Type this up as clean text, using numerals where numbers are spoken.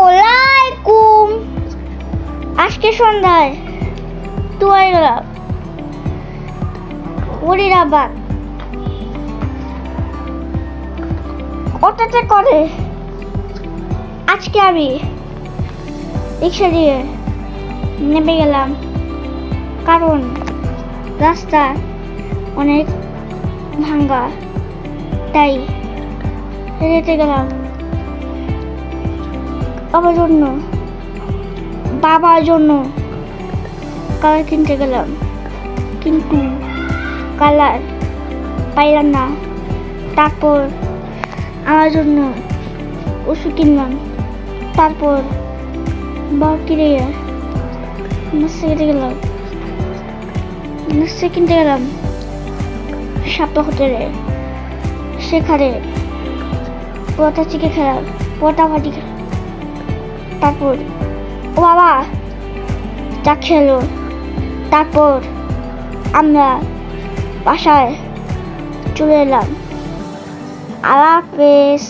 আসসালামাইকুম। আজকে সন্ধ্যায় তুই গেলাম মুরিদাবাদ অটোতে করে। আজকে আমি রিক্সা দিয়ে নেমে গেলাম, কারণ রাস্তা অনেক ভাঙ্গা, তাই হেঁটে গেলাম। বাবার জন্য কালার কিনতে গেলাম, কিন্তু কালার পাইলাম না। তারপর আমার জন্য ওষুধ কিনলাম। তারপর কিনে কিনতে গেলাম সাপ্তাহ হোটেলে। সেখানে পরোটা চিকেন খেলাম, পরোটা ভাজি খেলাম। তারপর ও বাবা চা খেলো। তারপর আমরা বাসায় চলে এলাম। আল্লাহ হাফেজ।